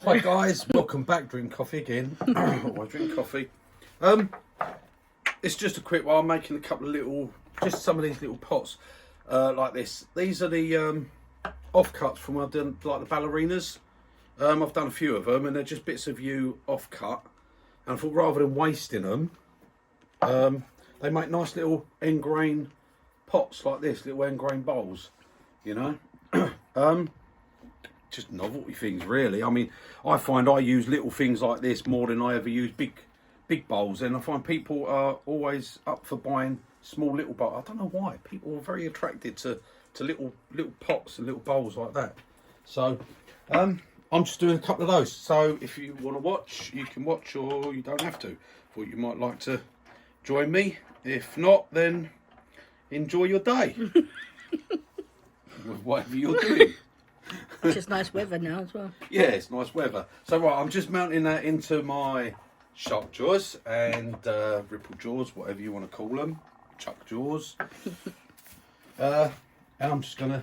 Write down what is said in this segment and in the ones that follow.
Hi guys, welcome back. Drink coffee again. I drink coffee. It's just a quick one. I'm making a couple of little, just some of these little pots like this. These are the offcuts from when I've done like the ballerinas. I've done a few of them, and they're just bits of yew offcut. And I thought rather than wasting them, they make nice little end grain pots like this, little end grain bowls. You know. Just novelty things really. I mean, I find I use little things like this more than I ever use big bowls, and I find people are always up for buying small little bowls. I don't know why. People are very attracted to little pots and little bowls like that. So I'm just doing a couple of those. So if you want to watch, you can watch, or you don't have to. Thought you might like to join me. If not, then enjoy your day with whatever you're doing. It's just nice weather now as well. Yeah, it's nice weather. So right, I'm just mounting that into my shark jaws and ripple jaws, whatever you want to call them, chuck jaws. And I'm just gonna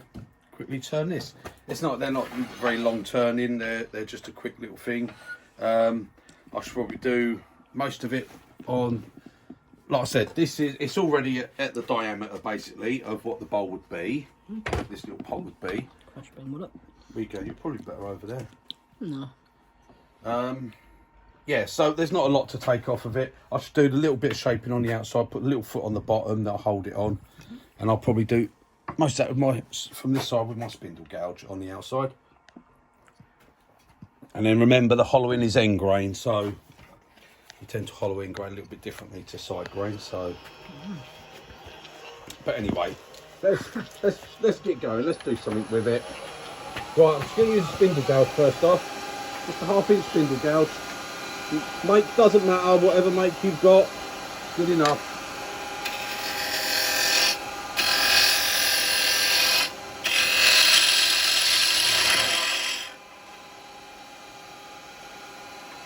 quickly turn this. They're not very long turning. They're just a quick little thing. I should probably do most of it on. Like I said, it's already at the diameter basically of what the bowl would be. This little pot would be. There you go, you're probably better over there. No. Yeah, so there's not a lot to take off of it. I should do the little bit of shaping on the outside, put a little foot on the bottom that'll hold it on. And I'll probably do most of that from this side with my spindle gouge on the outside. And then remember, the hollowing is end grain, so you tend to hollow end grain a little bit differently to side grain. So, but anyway, let's get going. Let's do something with it. Right, I'm just going to use a spindle gouge first off. Just a 1/2 inch spindle gouge. Make doesn't matter, whatever make you've got, good enough.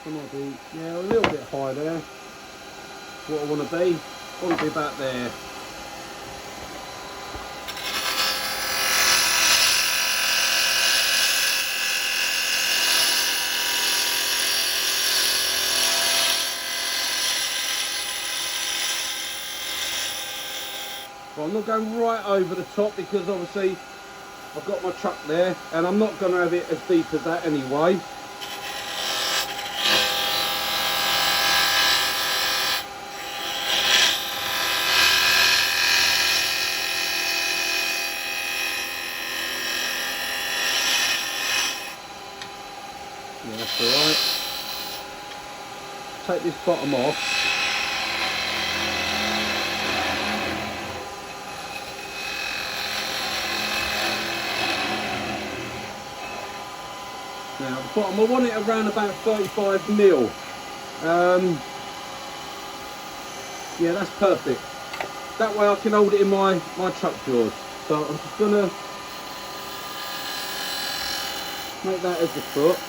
I might be, yeah, a little bit high there. What I want to be. I want to be about there. Well, I'm not going right over the top because obviously I've got my chuck there, and I'm not going to have it as deep as that anyway. Yeah, that's alright. Take this bottom off. Now the bottom, I want it around about 35 mil. Yeah, that's perfect. That way I can hold it in my chuck jaws. So I'm just gonna make that as the foot.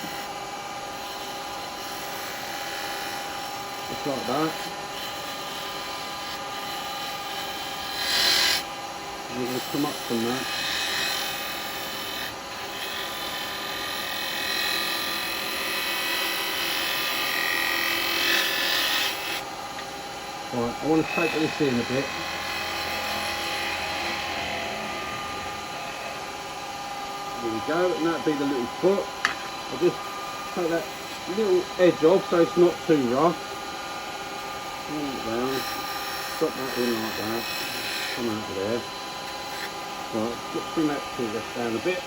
Just like that. And we're gonna come up from that. Right, I want to take this in a bit. There we go, and that'll be the little foot. I'll just take that little edge off so it's not too rough. Bring it down, drop that in like that, come out of there. Right, just bring that tool rest down a bit.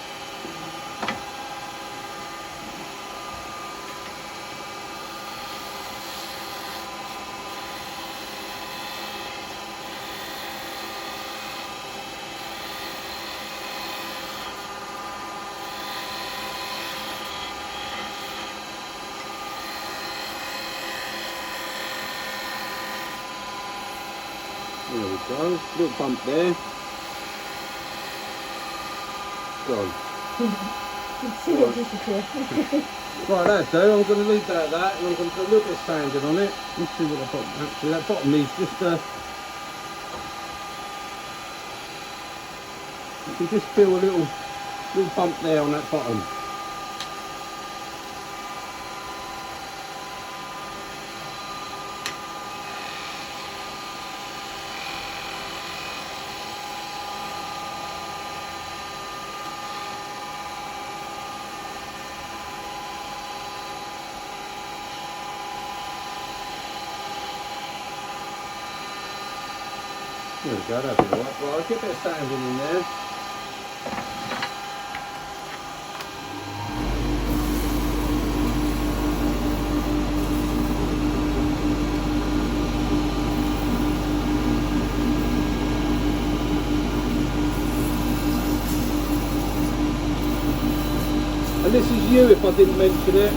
There we go, little bump there. Gone. Right, that's so I'm going to leave that at that, and I'm going to put a little bit of sanding on it. Let's see what the bottom, actually that bottom needs just you can just feel a little bump there on that bottom. There we go, that'll be alright. Right, I'll get a bit of sanding in there. And this is you if I didn't mention it.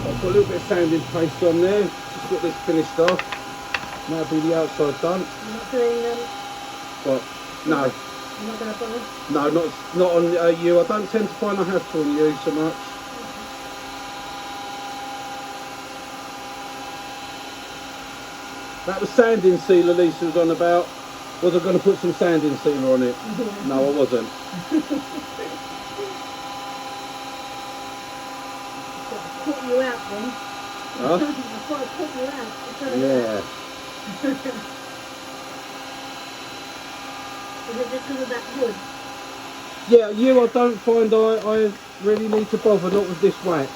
I've got a little bit of sanding paste on there. Just got this finished off. That'll be the outside done. You're not doing But no, you're not going to bother? no, not on you. I don't tend to find I have to on you so much. That was sanding sealer Lisa was on about. Was I going to put some sanding sealer on it? Yeah. No, I wasn't. Put you out then. Huh? I thought I'd put you out. Yeah. Is it because of that wood? Yeah, you I don't find I really need to bother, not with this wax.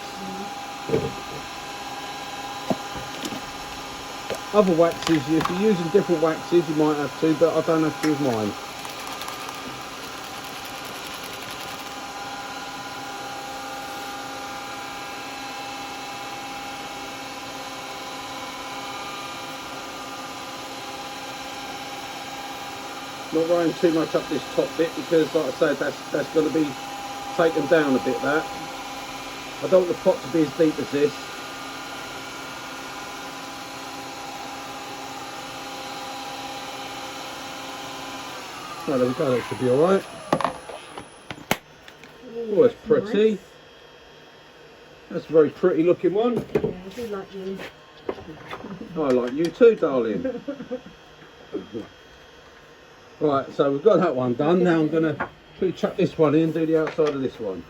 Other waxes, if you're using different waxes you might have to, but I don't have to with mine. Not running too much up this top bit because, like I said, that's going to be taken down a bit. That I don't want the pot to be as deep as this. Oh, there we go. That should be all right. Oh, it's pretty. Nice. That's a very pretty looking one. Yeah, I do like you. I like you too, darling. Right, so we've got that one done. Now I'm going to quickly chuck this one in and do the outside of this one.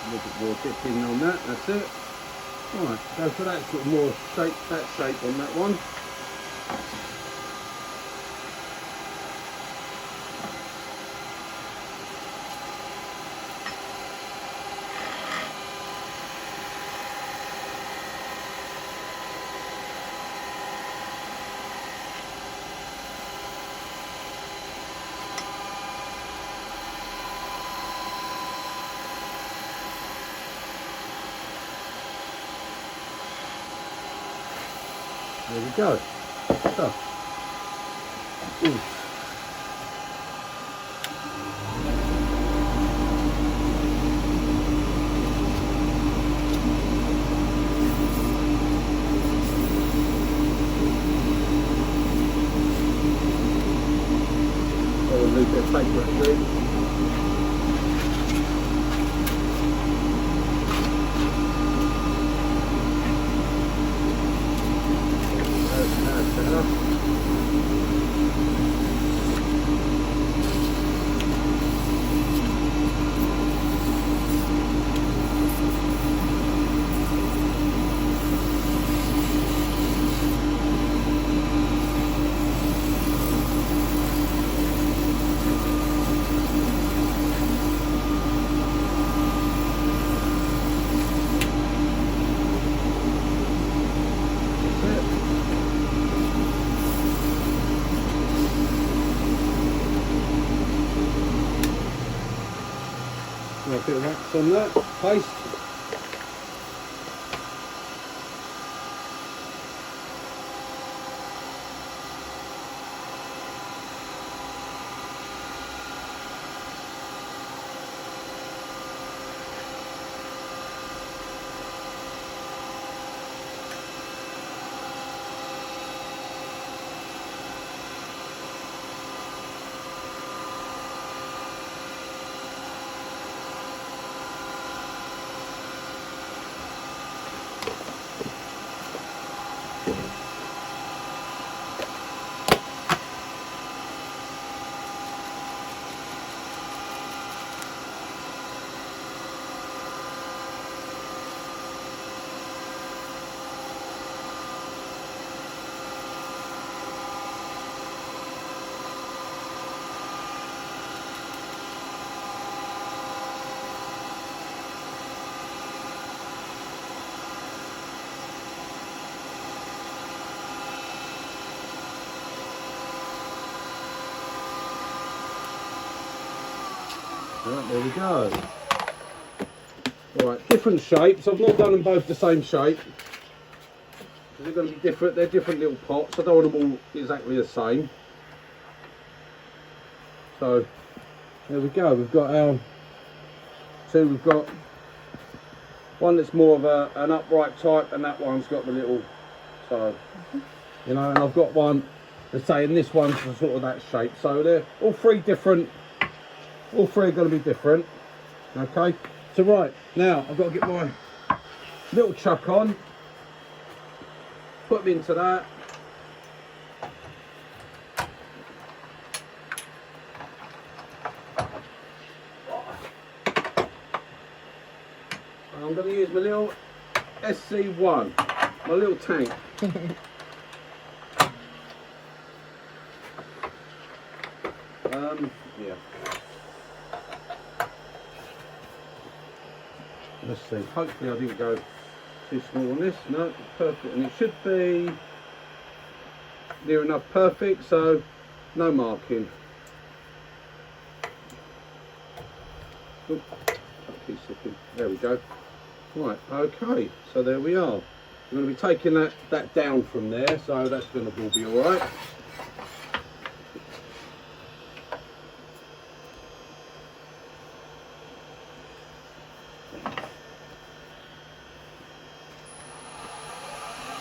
A little bit more dipping on that, that's it. Alright, go for that sort of more shape, that shape on that one. There we go. So, a little bit of paper actually. A bit of wax on that, paste. Right, there we go. Alright, different shapes. I've not done them both the same shape. They're going to be different. They're different little pots. I don't want them all exactly the same. So, there we go. We've got our two. We've got one that's more of an upright type, and that one's got the little, so, you know, and I've got one that's saying this one's sort of that shape. So they're all three different. All three are going to be different. Okay, so right, now I've got to get my little chuck on, put them into that. And I'm going to use my little SC1, my little tank. Yeah. Let's see, hopefully I didn't go too small on this. No, perfect, and it should be near enough perfect, so no marking. Oop, keep slipping. There we go. Right, okay, so there we are. We're going to be taking that down from there, so that's going to all be all right.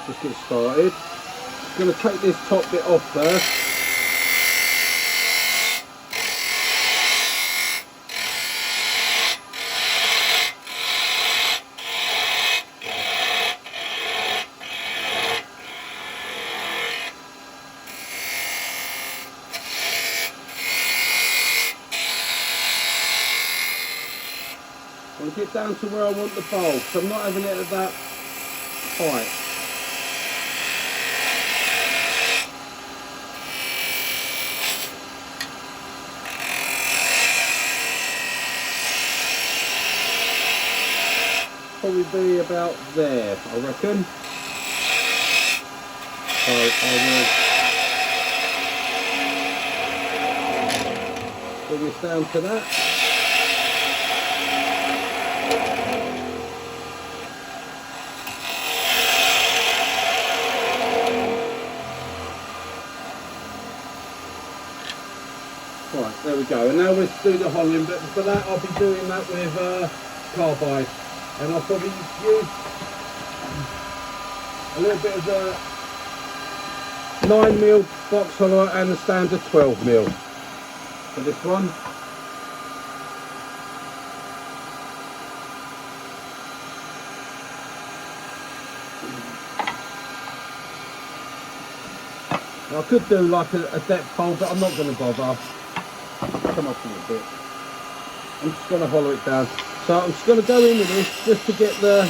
Let's get started. I'm going to take this top bit off first. I'll get down to where I want the bowl, because I'm not having it at that height. Probably be about there, I reckon. So I will bring this down to that. Right, there we go. And now we'll do the hollowing, but for that I'll be doing that with carbide. And I'll probably use a little bit of the 9mm box hollow and the standard 12mm for this one. I could do like a depth hole, but I'm not going to bother. Come up a little bit. I'm just going to hollow it down. So I'm just going to go in with this just to get the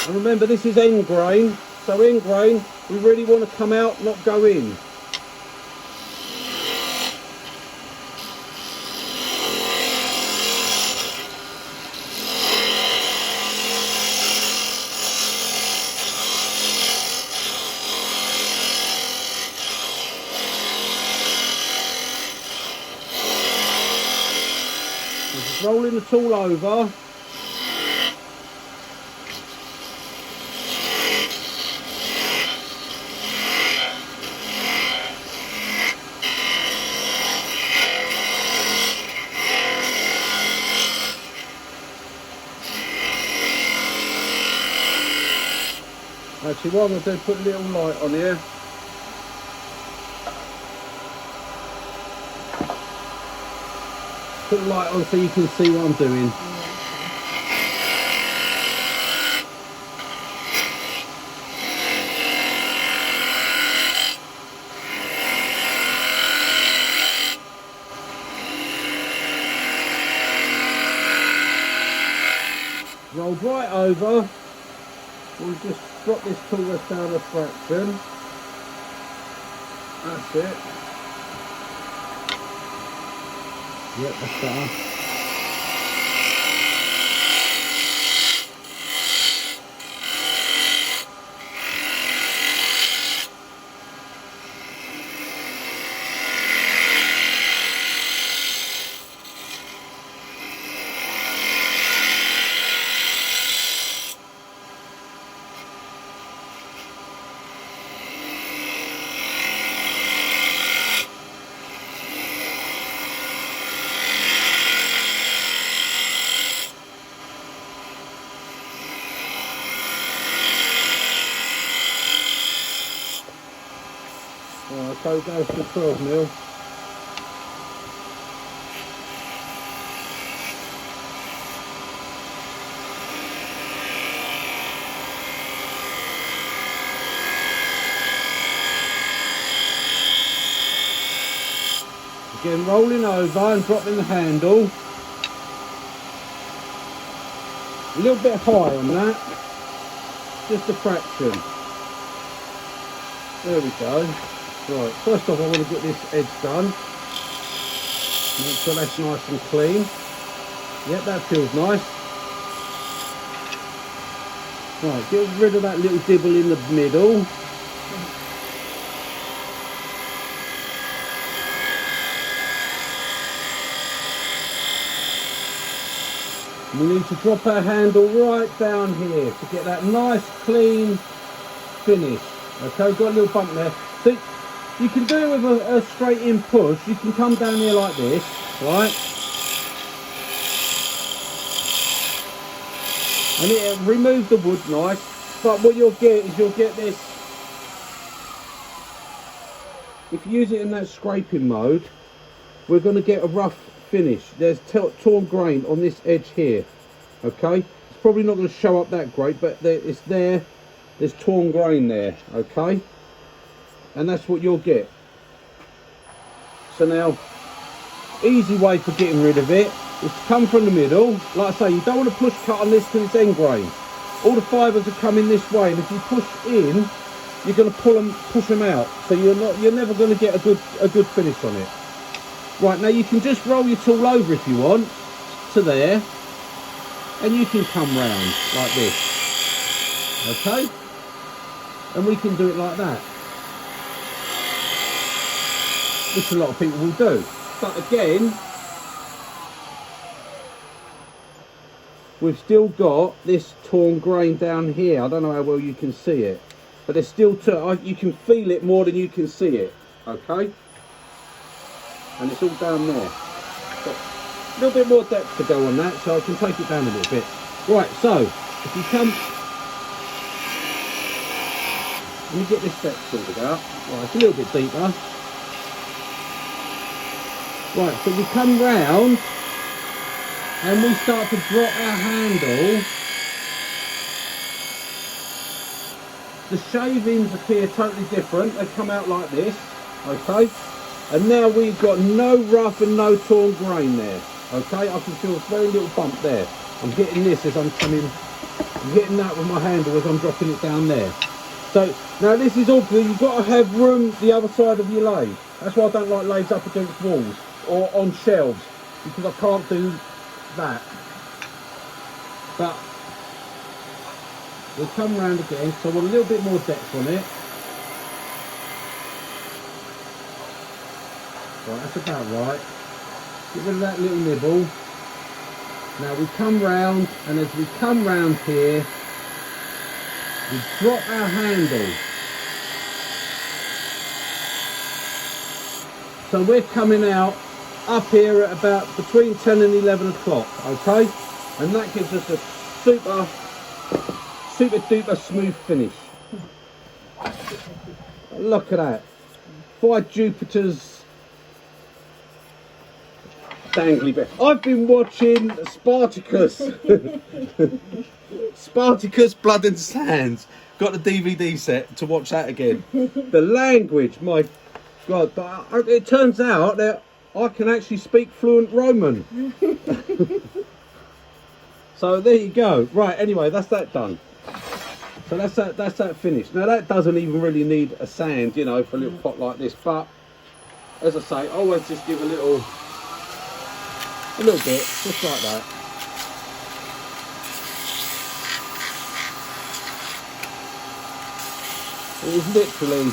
and remember this is end grain, so end grain we really want to come out, not go in. Just rolling the tool over. Actually, what I'm going to do, put a little light on here. Put the light on so you can see what I'm doing. Rolled right over. We'll just drop this tool rest down a fraction. That's it. Yep, that's better. So it goes to 12mm. Again, rolling over and dropping the handle. A little bit high on that, just a fraction. There we go. Right, first off I want to get this edge done. Make sure that's nice and clean. Yep, that feels nice. Right, get rid of that little dibble in the middle. We need to drop our handle right down here to get that nice clean finish. Okay, got a little bump there. See, you can do it with a straight in push. You can come down here like this, right? And it removes the wood nice. But what you'll get is you'll get this. If you use it in that scraping mode, we're going to get a rough finish. There's torn grain on this edge here. Okay, it's probably not going to show up that great, but it's there. There's torn grain there. Okay. And that's what you'll get. So now, easy way for getting rid of it is to come from the middle. Like I say, you don't want to push cut on this because it's end grain. All the fibres are coming this way, and if you push in, you're going to push them out. So you're never going to get a good finish on it. Right, now you can just roll your tool over if you want to there, and you can come round like this. Okay, and we can do it like that, which a lot of people will do. But again, we've still got this torn grain down here. I don't know how well you can see it, but it's still, you can feel it more than you can see it, okay? And it's all down there. Got a little bit more depth to go on that, so I can take it down a little bit. Right, so, if you come, let me get this depth sorted out. Right, it's a little bit deeper. Right, so we come round, and we start to drop our handle. The shavings appear totally different. They come out like this, okay? And now we've got no rough and no torn grain there, okay? I can feel a very little bump there. I'm getting this as I'm coming, I'm hitting that with my handle as I'm dropping it down there. So, now this is all good. You've got to have room the other side of your lathe. That's why I don't like lathes up against walls or on shelves, because I can't do that. But we'll come round again, so I want a little bit more depth on it. Right, that's about right. Get rid of that little nibble. Now we come round, and as we come round here, we drop our handle. So we're coming out up here at about between 10 and 11 o'clock, okay? And that gives us a super duper smooth finish. Look at that. 5 Jupiters dangly bit. I've been watching Spartacus. Spartacus Blood and Sands. Got the DVD set to watch that again. The language, my God. But it turns out that I can actually speak fluent Roman. So there you go. Right, anyway, that's that done. So that's that finished. Now that doesn't even really need a sand, you know, for a little pot like this. But as I say, I always just give a little bit, just like that. It is literally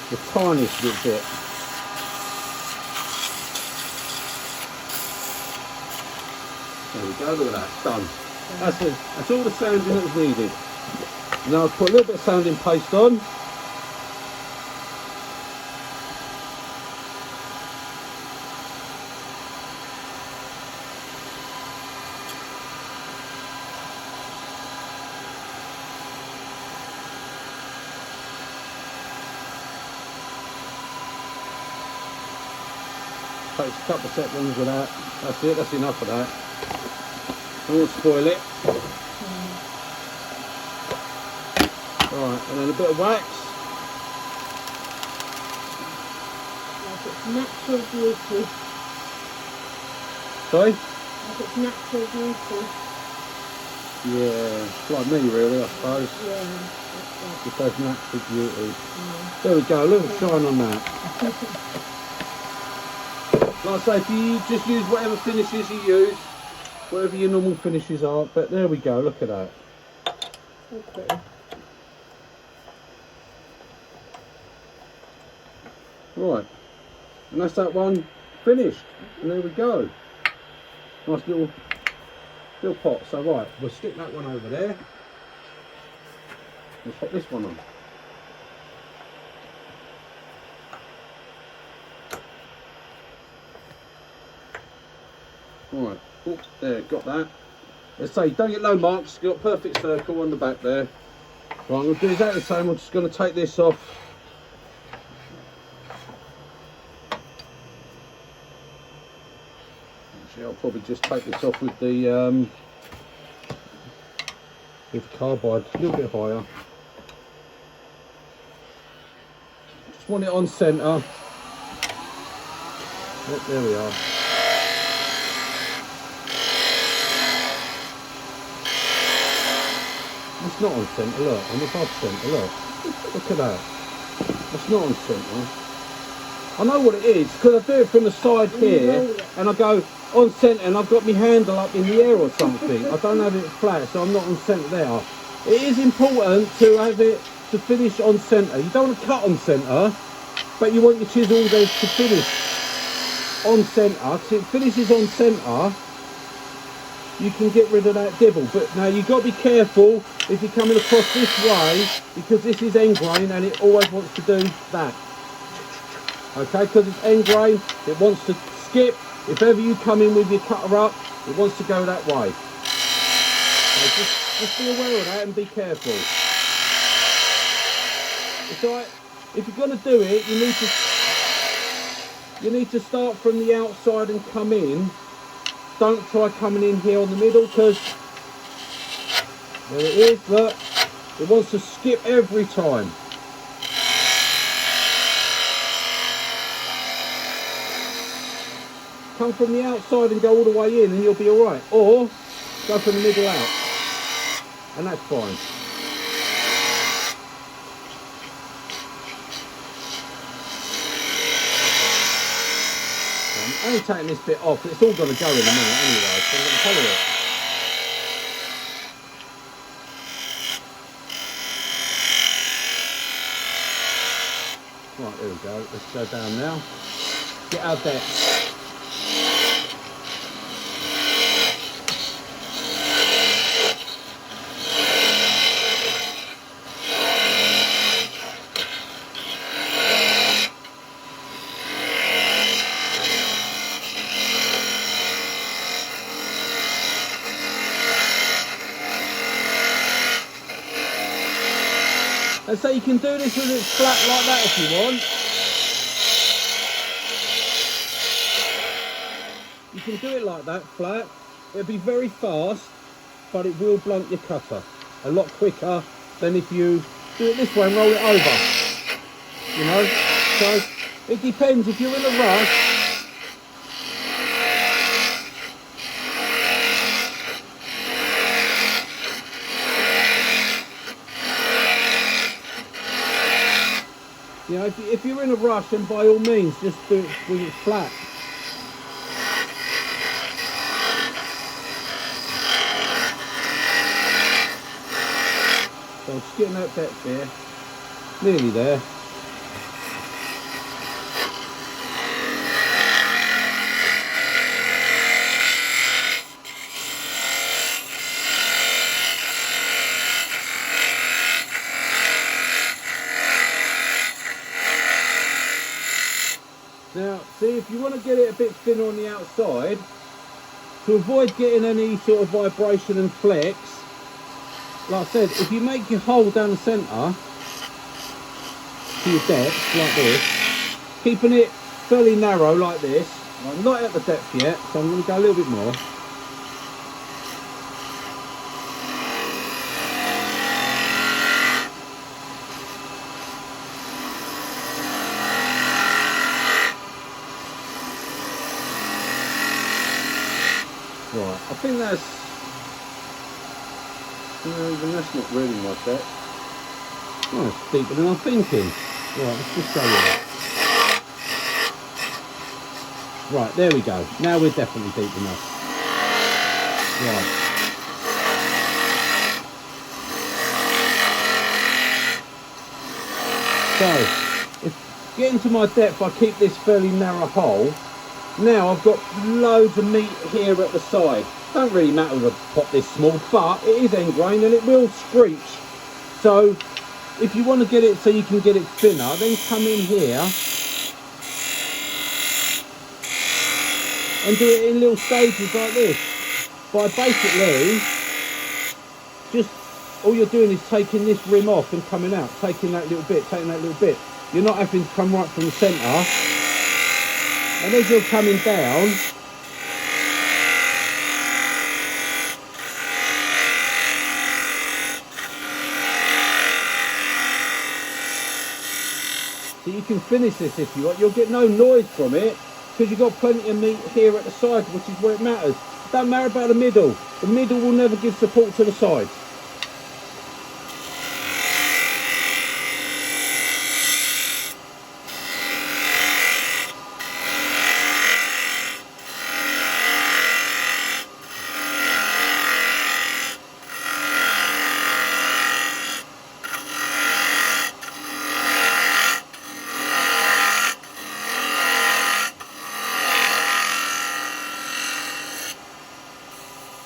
the tiniest little bit. There we go, look at that, done. That's it. That's all the sanding that was needed. Now I'll put a little bit of sanding paste on. Takes a couple of seconds with that. That's it, that's enough of that. I won't spoil it. Right, and then a bit of wax. Like it's natural beauty. Sorry? Like it's natural beauty. Yeah, it's like me really, I suppose. Yeah, that's right. Just has natural beauty. Yeah. There we go, a little shine on that. Like I say, if you just use whatever finishes you use, whatever your normal finishes are, but there we go, look at that. Okay. Right, and that's that one finished, and there we go. Nice little pot. So right, we'll stick that one over there. We'll pop this one on. Right, oh, there, got that. Let's say, don't get no marks, got a perfect circle on the back there. Right, I'm going to do exactly the same. I'm just going to take this off. Actually, I'll probably just take this off with the carbide, a little bit higher. Just want it on centre. Yep, there we are. It's not on centre, look, I'm above centre, look at that. It's not on centre. I know what it is, because I do it from the side here, and I go on centre, and I've got my handle up in the air or something. I don't have it flat, so I'm not on centre there. It is important to have it to finish on centre. You don't want to cut on centre, but you want your chisel to finish on centre, because it finishes on centre, you can get rid of that dibble. But now you've got to be careful if you're coming across this way, because this is end grain and it always wants to do that. Okay, because it's end grain, it wants to skip. If ever you come in with your cutter up, it wants to go that way. So just be aware of that and be careful. It's alright. If you're going to do it, you need to start from the outside and come in. Don't try coming in here on the middle, because there it is, look, it wants to skip every time. Come from the outside and go all the way in and you'll be alright. Or go from the middle out. And that's fine. I'm only taking this bit off. It's all going to go in a minute anyway, so I'm going to follow it. Right, there we go. Let's go down now. Get our depth. And so you can do this with it flat like that if you want. You can do it like that, flat. It'll be very fast, but it will blunt your cutter a lot quicker than if you do it this way and roll it over. You know? So it depends. If you're in a rush, you know, if you're in a rush, then by all means just do it with it flat. So I'm just getting that depth here, nearly there. Now, see, if you want to get it a bit thinner on the outside, to avoid getting any sort of vibration and flex, like I said, if you make your hole down the centre to your depth, like this, keeping it fairly narrow like this, I'm not at the depth yet, so I'm going to go a little bit more. Right, I think that's, no, even that's not really my depth. Oh, it's deeper than I'm thinking. Right, let's just go with it. Right, there we go. Now we're definitely deep enough. Right. So, if getting to my depth, I keep this fairly narrow hole. Now I've got loads of meat here at the side. Don't really matter if I pot this small, but it is end grain and it will screech. So if you want to get it so you can get it thinner, then come in here and do it in little stages like this. By basically just, all you're doing is taking this rim off and coming out, taking that little bit, taking that little bit. You're not having to come right from the centre. And as you're coming down, so you can finish this if you want. You'll get no noise from it because you've got plenty of meat here at the side, which is where it matters. Don't matter about the middle. The middle will never give support to the sides.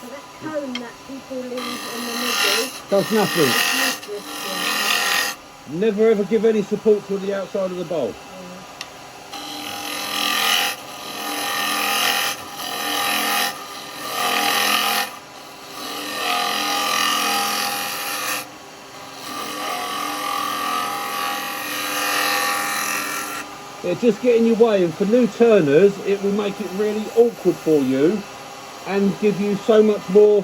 So that's pulling in the middle. Does nothing. It's useless, yeah. Never ever give any support to the outside of the bowl. Yeah, just get in your way, and for new turners it will make it really awkward for you and give you so much more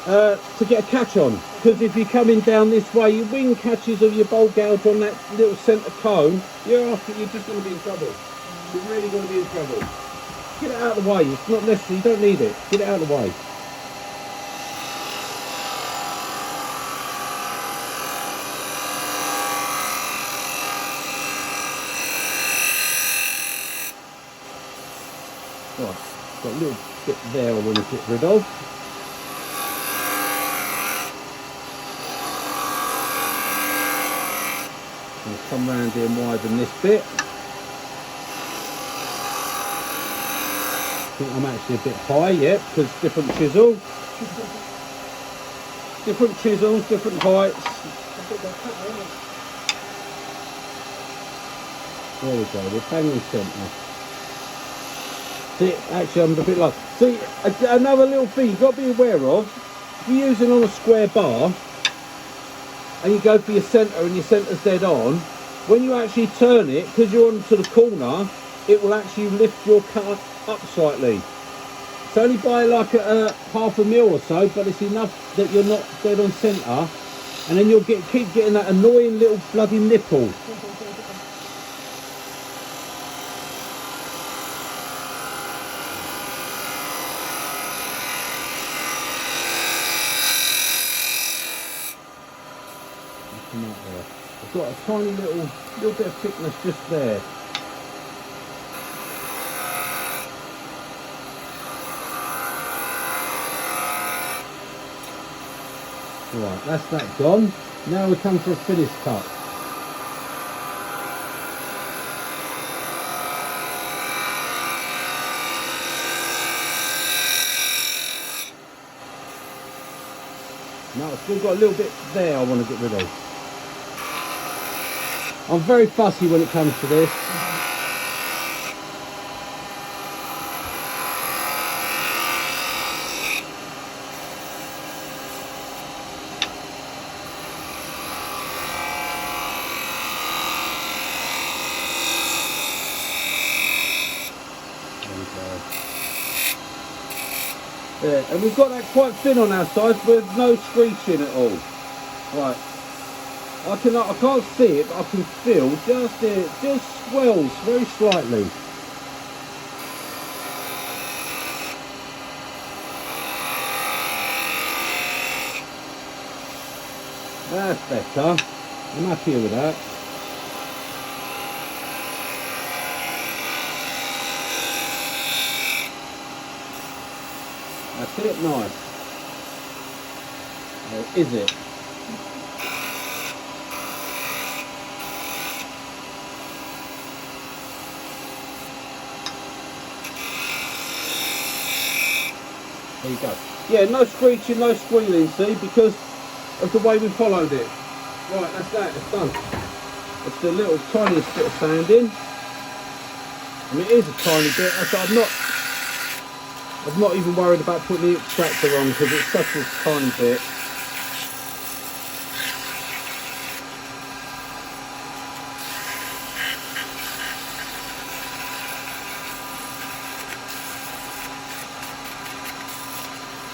to get a catch on, because if you're coming down this way, your wing catches of your bowl gouge on that little centre cone, you're just going to be in trouble. You're really going to be in trouble. Get it out of the way. It's not necessary, you don't need it. Get it out of the way. Right, got a little bit there I want to get rid of. I'll come round here and widen this bit. I think I'm actually a bit high, yeah, because different chisel. Different chisels, different heights. There we go, we're banging centre. See, actually I'm a bit low. See, another little thing you've got to be aware of, if you're using on a square bar, and you go for your centre and your centre's dead on, when you actually turn it, because you're onto the corner, it will actually lift your cut up slightly. It's only by like half a mil or so, but it's enough that you're not dead on centre, and then you'll keep getting that annoying little bloody nipple. I've got a tiny little bit of thickness just there. Right, that's that gone. Now we come for a finish cut. Now I've still got a little bit there I want to get rid of. I'm very fussy when it comes to this. Yeah, and we've got that quite thin on our side with no screeching at all. Right. I can't see it, but I can feel just it just swells very slightly. That's better. I'm happy with that. That's it, nice. Or is it? There you go. Yeah, no screeching, no squealing, see, because of the way we followed it. Right, that's that, it's done. It's the little tiniest bit of sanding. I mean, it is a tiny bit. I'm not even worried about putting the extractor on because it's such a tiny bit.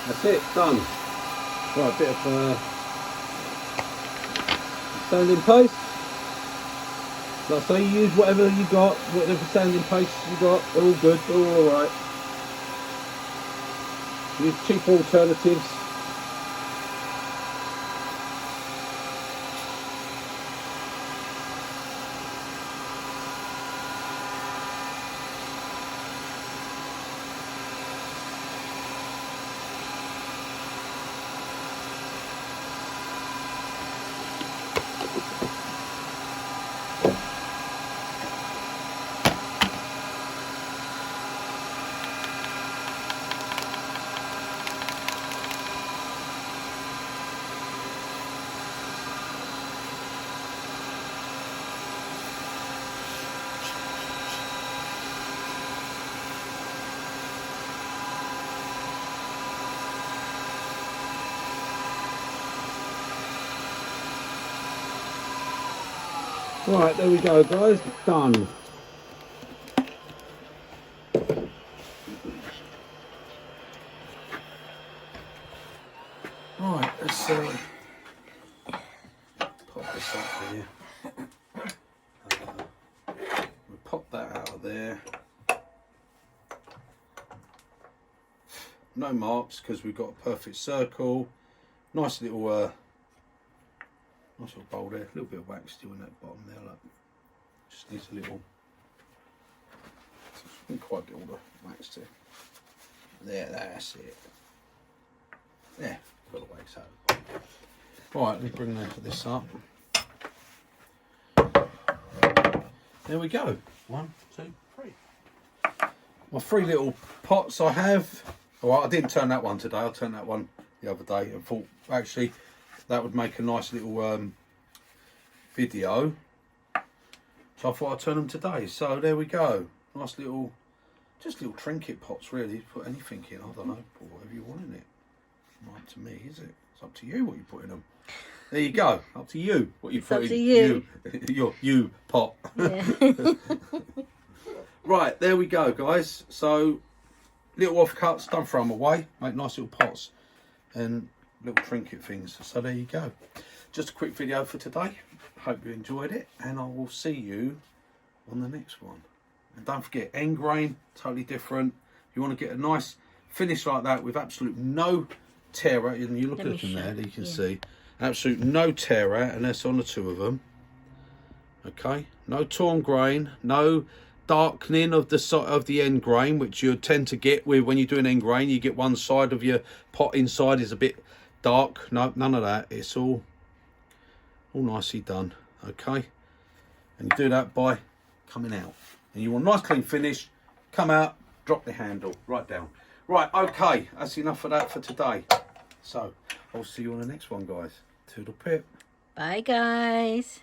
That's it, done. Right, a bit of sanding paste. Like I say, you use whatever you got, whatever sanding paste you got, they're all good, they're all alright. Use cheap alternatives. Right, there we go, guys. Done. Right, let's pop this up here. We'll pop that out of there. No marks because we've got a perfect circle. Nice little bowl there. A little bit of wax still in that bottom there. Look. Just needs a little. Didn't quite get all the wax to. There, that's it. There, got the wax out. Right, let me bring this up. There we go. 1, 2, 3. My 3 little pots I have. Well, I didn't turn that one today. I turned that one the other day and thought actually that would make a nice little video. So I thought I'd turn them today. So there we go. Nice little, just little trinket pots really. Put anything in. I don't know. Put whatever you want in it. Not up to me, is it? It's up to you what you put in them. There you go. Up to you what you put in. Up to you. You pot. Yeah. Right, there we go, guys. So little offcuts, don't throw them away. Make nice little pots and little trinket things. So there you go. Just a quick video for today. Hope you enjoyed it, and I will see you on the next one. And don't forget, end grain, totally different. You want to get a nice finish like that with absolute no tear out, and you look at them there, you can see absolute no tear out, and that's on the 2 of them. Okay, no torn grain, no darkening of the end grain, which you tend to get with when you do an end grain. You get one side of your pot inside is a bit dark. No, none of that. It's all nicely done. Okay, and you do that by coming out, and you want a nice clean finish. Come out, drop the handle right down. Right, okay, that's enough of that for today. So I'll see you on the next one, guys. Toodle pip. Bye, guys.